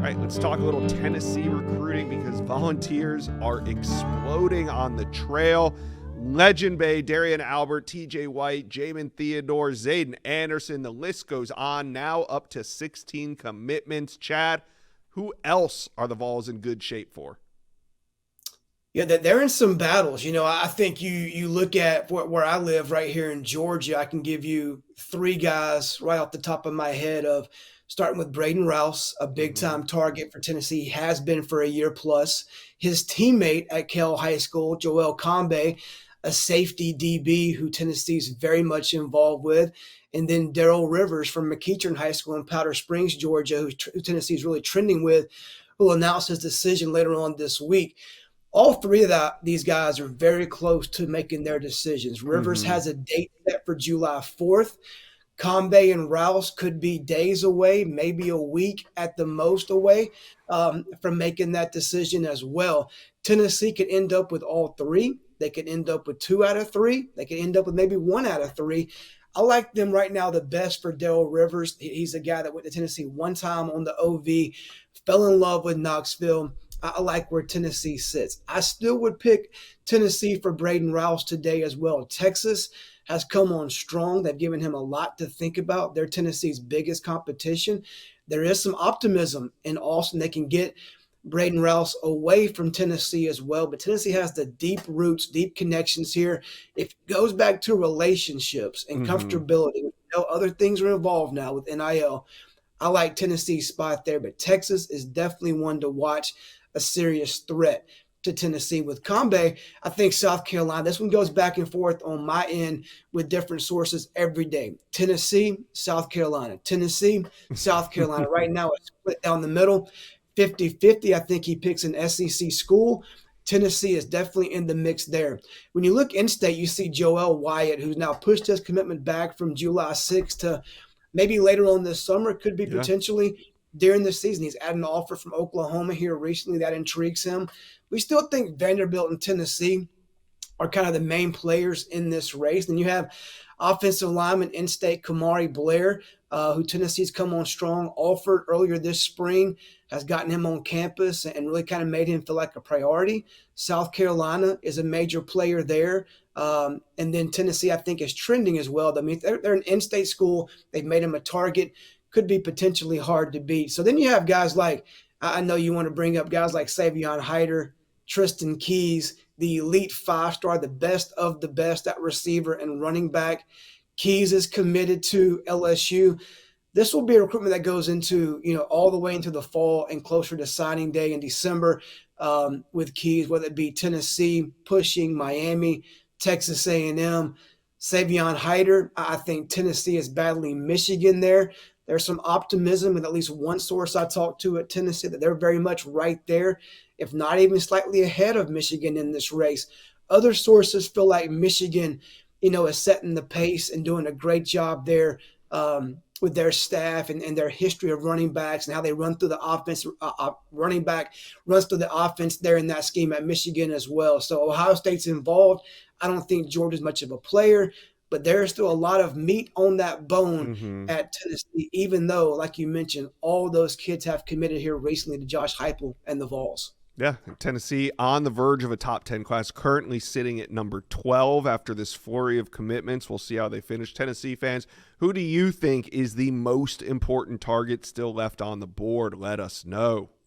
right, let's talk a little Tennessee recruiting because Volunteers are exploding on the trail. Legend Bay, Darian Albert, TJ White, Jamin Theodore, Zayden Anderson. The list goes on, now up to 16 commitments. Chad, who else are the Vols in good shape for? Yeah, they're in some battles. I think you look at where I live right here in Georgia. I can give you three guys right off the top of my head of starting with Braden Rouse, a big Mm-hmm. time target for Tennessee, he has been for a year plus. His teammate at Kell High School, Joel Combe, a safety DB who Tennessee's very much involved with. And then Daryl Rivers from McEachern High School in Powder Springs, Georgia, who Tennessee's really trending with, who will announce his decision later on this week. All three of these guys are very close to making their decisions. Rivers Mm-hmm. has a date set for July 4th. Combe and Rouse could be days away, maybe a week at the most away from making that decision as well. Tennessee could end up with all three. They could end up with two out of three. They could end up with maybe one out of three. I like them right now the best for Daryl Rivers. He's a guy that went to Tennessee one time on the OV, fell in love with Knoxville. I like where Tennessee sits. I still would pick Tennessee for Braden Rouse today as well. Texas has come on strong. They've given him a lot to think about. They're Tennessee's biggest competition. There is some optimism in Austin. They can get Braden Rouse away from Tennessee as well. But Tennessee has the deep roots, deep connections here. It goes back to relationships and Mm-hmm. comfortability. Other things are involved now with NIL. I like Tennessee's spot there, but Texas is definitely one to watch, a serious threat to Tennessee. With Combe, I think South Carolina, this one goes back and forth on my end with different sources every day. Tennessee, South Carolina. Tennessee, South Carolina. Right now it's split down the middle, 50-50. I think he picks an SEC school. Tennessee is definitely in the mix there. When you look in-state, you see Joel Wyatt, who's now pushed his commitment back from July 6th to maybe later on this summer, could be Yeah. potentially during the season. He's had an offer from Oklahoma here recently that intrigues him. We still think Vanderbilt and Tennessee are kind of the main players in this race. Then you have offensive lineman in-state Kamari Blair, who Tennessee's come on strong, offered earlier this spring, has gotten him on campus and really kind of made him feel like a priority. South Carolina is a major player there. And then Tennessee, I think, is trending as well. I mean, they're an in-state school. They've made him a target. Could be potentially hard to beat. So then you have guys like, I know you want to bring up guys like Savion Hyder, Tristan Keys, the elite five-star, the best of the best at receiver and running back. Keys is committed to LSU. This will be a recruitment that goes into, all the way into the fall and closer to signing day in December with Keys, whether it be Tennessee pushing Miami, Texas A&M, Savion Hyder. I think Tennessee is battling Michigan there. There's some optimism with at least one source I talked to at Tennessee that they're very much right there, if not even slightly ahead of Michigan in this race. Other sources feel like Michigan, is setting the pace and doing a great job there with their staff and their history of running backs and how they run through the offense. Running back runs through the offense there in that scheme at Michigan as well. So Ohio State's involved. I don't think Georgia's much of a player, but there's still a lot of meat on that bone Mm-hmm. at Tennessee, even though, like you mentioned, all those kids have committed here recently to Josh Heupel and the Vols. Yeah, Tennessee on the verge of a top 10 class, currently sitting at number 12 after this flurry of commitments. We'll see how they finish. Tennessee fans, who do you think is the most important target still left on the board? Let us know.